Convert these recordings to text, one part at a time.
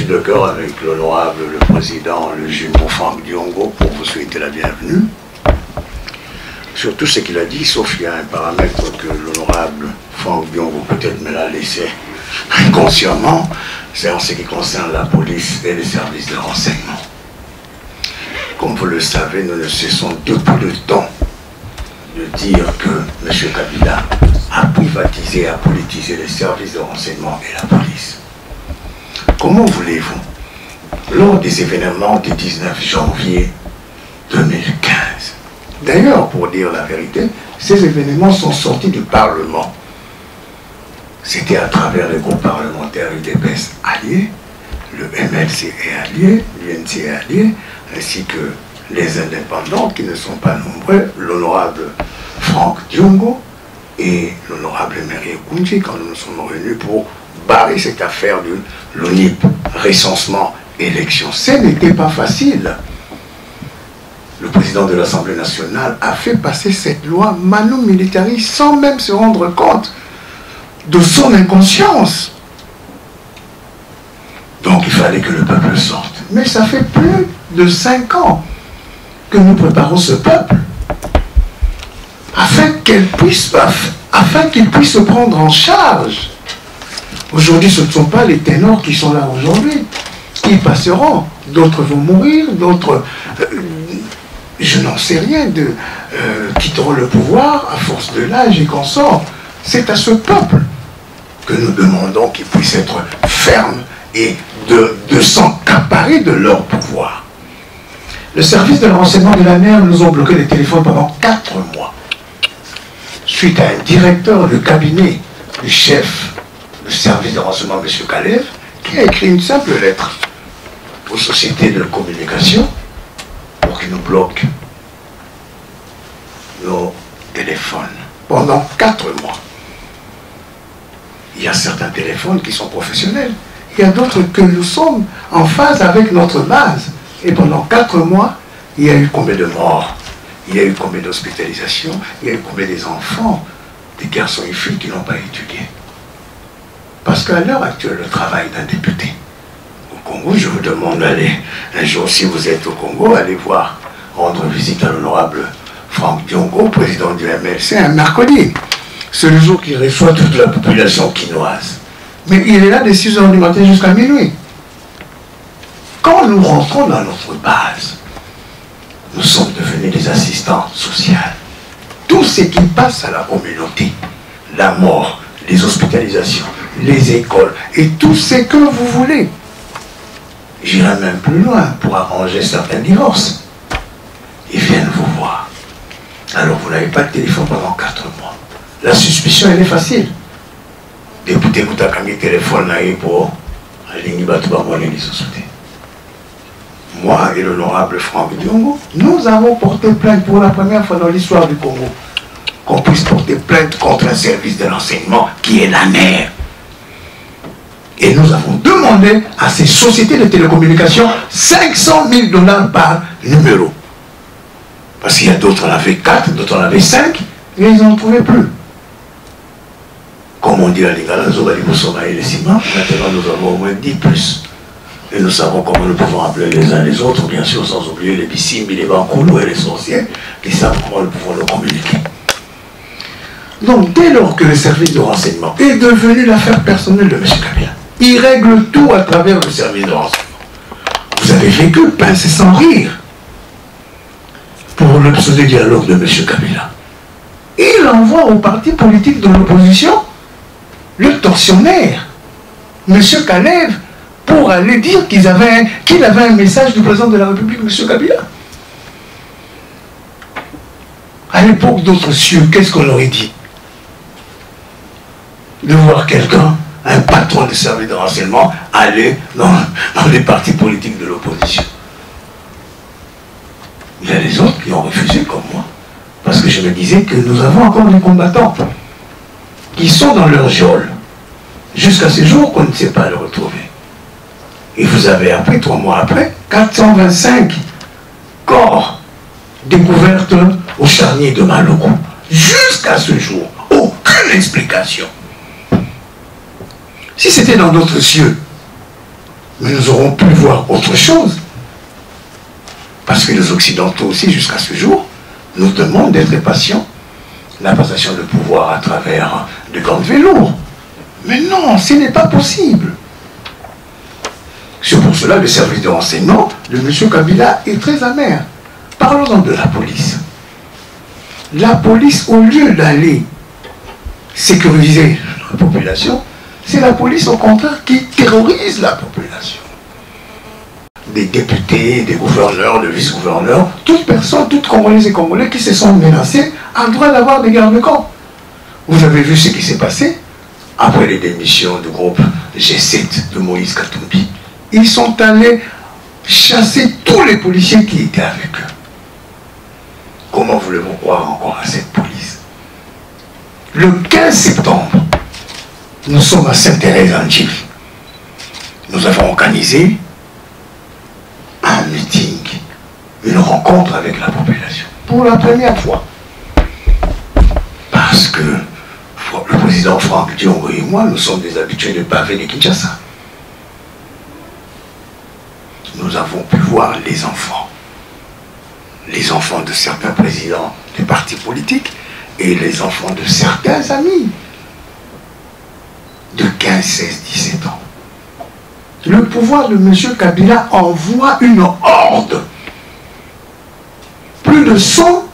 suis d'accord avec l'honorable, le président, le jumeau Franck Diongo pour vous souhaiter la bienvenue. Surtout ce qu'il a dit, sauf qu'il y a un paramètre que l'honorable Franck Diongo peut-être me l'a laissé inconsciemment, c'est en ce qui concerne la police et les services de renseignement. Comme vous le savez, nous ne cessons depuis le temps de dire que M. Kabila a privatisé, a politisé les services de renseignement et la police. Comment voulez-vous, lors des événements du 19 janvier 2015, d'ailleurs, pour dire la vérité, ces événements sont sortis du Parlement. C'était à travers les groupes parlementaires UDPS alliés, le MLC est allié, l'UNC est allié, ainsi que les indépendants qui ne sont pas nombreux, l'honorable Franck Diongo et l'honorable Emery Koundji, quand nous nous sommes réunis pour barrer cette affaire de l'ONIP, recensement, élection. Ce n'était pas facile. Le président de l'Assemblée nationale a fait passer cette loi manu militari sans même se rendre compte de son inconscience. Donc il fallait que le peuple sorte. Mais ça fait plus de 5 ans que nous préparons ce peuple afin qu'il puisse se prendre en charge. Aujourd'hui, ce ne sont pas les ténors qui sont là aujourd'hui. Ils passeront. D'autres vont mourir, d'autres, je n'en sais rien, quitteront le pouvoir à force de l'âge et consorts. C'est à ce peuple que nous demandons qu'il puisse être ferme et de s'emparer de leur pouvoir. Le service de renseignement de la mer nous ont bloqué les téléphones pendant 4 mois. Suite à un directeur de cabinet du chef du service de renseignement, M. Kalev, qui a écrit une simple lettre aux sociétés de communication pour qu'ils nous bloquent nos téléphones pendant 4 mois. Il y a certains téléphones qui sont professionnels. Il y a d'autres que nous sommes en phase avec notre base. Et pendant 4 mois, il y a eu combien de morts? Il y a eu combien d'hospitalisations? Il y a eu combien des enfants, des garçons et filles qui n'ont pas étudié? Parce qu'à l'heure actuelle, le travail d'un député au Congo, je vous demande d'aller, un jour, si vous êtes au Congo, allez voir, rendre visite à l'honorable Franck Diongo, président du MLC, un mercredi. C'est le jour qu'il reçoit toute la population quinoise. Mais il est là de 6 h du matin jusqu'à minuit. Quand nous rentrons dans notre base, nous sommes devenus des assistants sociaux. Tout ce qui passe à la communauté, la mort, les hospitalisations, les écoles et tout ce que vous voulez. J'irai même plus loin pour arranger certains divorces. Ils viennent vous voir. Alors vous n'avez pas de téléphone pendant 4 mois. La suspicion, elle est facile. Député Koutakami téléphone pour les sociétés. Moi et l'honorable Franck Diongo, nous avons porté plainte pour la première fois dans l'histoire du Congo. Qu'on puisse porter plainte contre un service de renseignement qui est la mer. Et nous avons demandé à ces sociétés de télécommunications 500 000 $ par numéro. Parce qu'il y a d'autres en avaient 4, d'autres en avaient 5, et ils n'en trouvaient plus. Comme on dit à Lingala, maintenant nous avons au moins 10 plus. Et nous savons comment nous pouvons appeler les uns les autres, bien sûr, sans oublier les Bissimbi, les Bankoulou et les sorciers, qui savent comment nous pouvons nous communiquer. Donc, dès lors que le service de renseignement est devenu l'affaire personnelle de M. Kabila, il règle tout à travers le service de renseignement. Vous avez vécu pincer sans rire pour le pseudo-dialogue de M. Kabila. Il envoie aux partis politiques de l'opposition le tortionnaire, M. Kalev, pour aller dire qu'il avait un message du président de la République, M. Kabila. À l'époque d'autres cieux, qu'est-ce qu'on aurait dit? De voir quelqu'un, un patron de service de renseignement, aller dans les partis politiques de l'opposition. Il y a les autres qui ont refusé comme moi. Parce que je me disais que nous avons encore des combattants qui sont dans leur geôle. Jusqu'à ce jour qu'on ne sait pas le retrouver. Et vous avez appris, 3 mois après, 425 corps découverts au charnier de Maloko. Jusqu'à ce jour, aucune explication. Si c'était dans d'autres cieux, Mais nous aurons pu voir autre chose. Parce que les Occidentaux aussi, jusqu'à ce jour, nous demandent d'être patients. La passation de pouvoir à travers de grands velours. Mais non, ce n'est pas possible. C'est pour cela que le service de renseignement de M. Kabila est très amer. Parlons de la police. La police, au lieu d'aller sécuriser la population, c'est la police au contraire qui terrorise la population. Des députés, des gouverneurs, des vice-gouverneurs, toute personne, toutes Congolaises et Congolais qui se sont menacés a le droit d'avoir des gardes-camps. Vous avez vu ce qui s'est passé après les démissions du groupe G7 de Moïse Katumbi. Ils sont allés chasser tous les policiers qui étaient avec eux. Comment voulez-vous croire encore à cette police? Le 15 septembre, nous sommes à Sainte-Thérèse-en-Gilles. Nous avons organisé un meeting, une rencontre avec la population, pour la première fois. Parce que le président Franck Diongo et moi, nous sommes des habitués de pavé de Kinshasa. Nous avons pu voir les enfants de certains présidents des partis politiques et les enfants de certains amis de 15, 16, 17 ans. Le pouvoir de M. Kabila envoie une horde. Plus de 100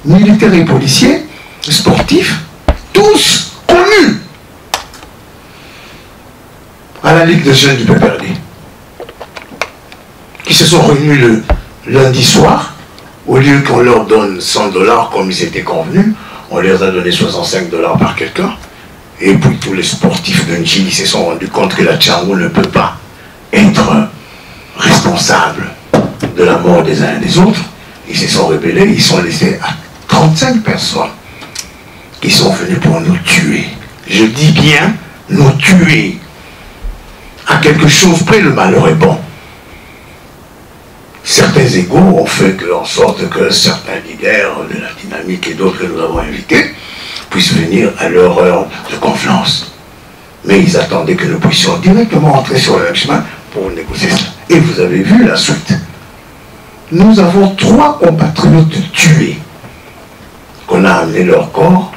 militaires et policiers, sportifs, tous connus à la Ligue des jeunes du PPRD, qui se sont réunis le lundi soir. Au lieu qu'on leur donne 100 $ comme ils étaient convenus, on leur a donné 65 $ par quelqu'un. Et puis tous les sportifs de Ndjili se sont rendus compte que la Tchango ne peut pas être responsable de la mort des uns et des autres. Ils se sont rebellés, ils sont laissés à 35 personnes qui sont venues pour nous tuer. Je dis bien nous tuer. À quelque chose près, le malheur est bon. Certains égaux ont fait en sorte que certains leaders de la dynamique et d'autres que nous avons invités puissent venir à leur heure de confiance. Mais ils attendaient que nous puissions directement entrer sur le chemin pour négocier cela. Et vous avez vu la suite. Nous avons 3 compatriotes tués qu'on a amené leur corps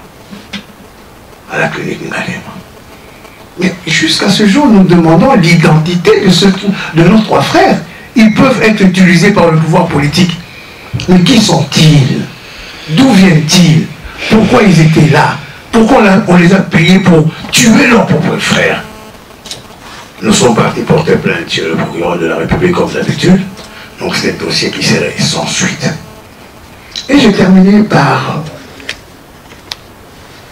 à la clinique Ngalema. Mais jusqu'à ce jour, nous demandons l'identité de nos 3 frères. Ils peuvent être utilisés par le pouvoir politique. Mais qui sont-ils? D'où viennent-ils? Pourquoi ils étaient là? Pourquoi on les a payés pour tuer leurs propres frères? Nous sommes partis porter plainte sur le procureur de la République comme d'habitude. Donc c'est un dossier qui serait sans suite. Et j'ai terminé par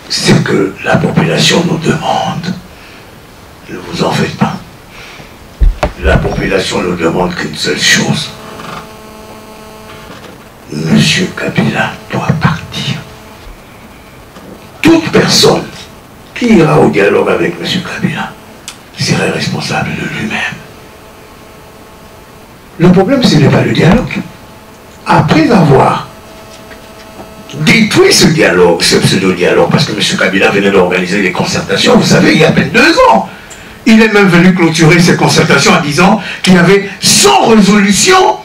ce que la population nous demande. Ne vous en faites pas. La population ne demande qu'une seule chose. Monsieur Kabila doit partir. Toute personne qui ira au dialogue avec M. Kabila serait responsable de lui-même. Le problème, ce n'est pas le dialogue. Après avoir détruit ce dialogue, ce pseudo-dialogue, parce que M. Kabila venait d'organiser des concertations, vous savez, il y a à peine 2 ans. Il est même venu clôturer ces concertations en disant qu'il y avait 100 résolutions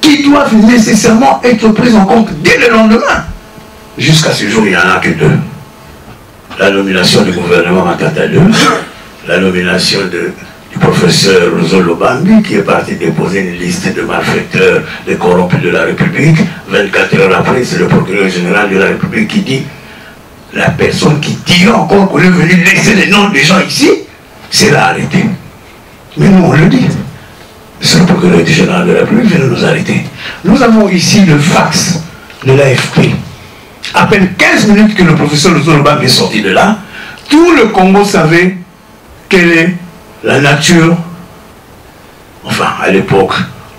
qui doivent nécessairement être prises en compte dès le lendemain. Jusqu'à ce jour, il n'y en a que 2. La nomination du gouvernement Matata 2, la nomination du professeur Zolo Bambi, qui est parti déposer une liste de malfaiteurs, de corrompus de la République. 24 heures après, c'est le procureur général de la République qui dit la personne qui dit encore qu'on est venu laisser les noms des gens ici, c'est là arrêté. Mais nous, on le dit. C'est le procureur général de la République qui vient de nous arrêter. Nous avons ici le fax de l'AFP. À peine 15 minutes que le professeur Zolobam est sorti de là, tout le Congo savait quelle est la nature. Enfin, à l'époque,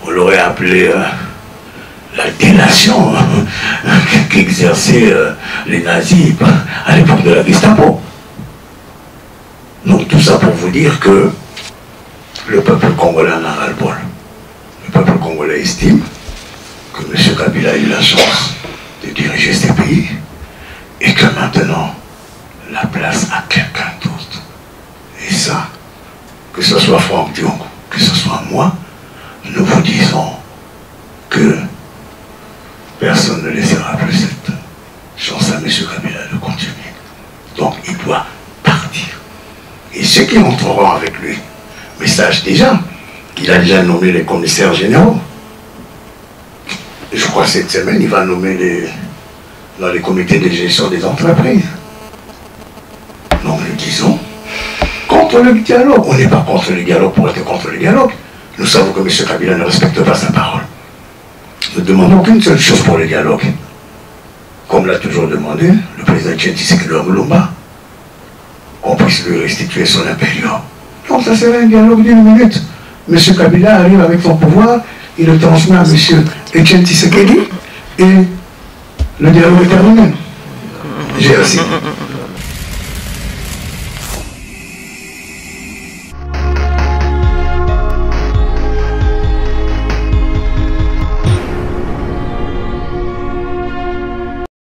on l'aurait appelé la délation qu'exerçaient les nazis à l'époque de la Gestapo. Donc tout ça pour vous dire que le peuple congolais en a ras-le-bol. Le peuple congolais estime que M. Kabila a eu la chance de diriger ces pays et que maintenant la place à quelqu'un d'autre. Et ça, que ce soit Franck Diongo, que ce soit moi, nous vous disons que personne ne laissera plus cette chance à M. Kabila de continuer. Donc il doit partir. Et ceux qui entreront avec lui, mais sachent déjà qu'il a déjà nommé les commissaires généraux. Je crois que cette semaine, il va nommer dans les comités de gestion des entreprises. Donc nous disons, contre le dialogue. On n'est pas contre le dialogue pour être contre le dialogue. Nous savons que M. Kabila ne respecte pas sa parole. Nous ne demandons qu'une seule chose pour le dialogue. Comme l'a toujours demandé le président Tshisekedi Mulumba, qu'on puisse lui restituer son impérium. Donc ça serait un dialogue d'une minute. M. Kabila arrive avec son pouvoir, il le transmet à M. Etienne Tshisekedi et le dialogue est terminé. J'ai aussi.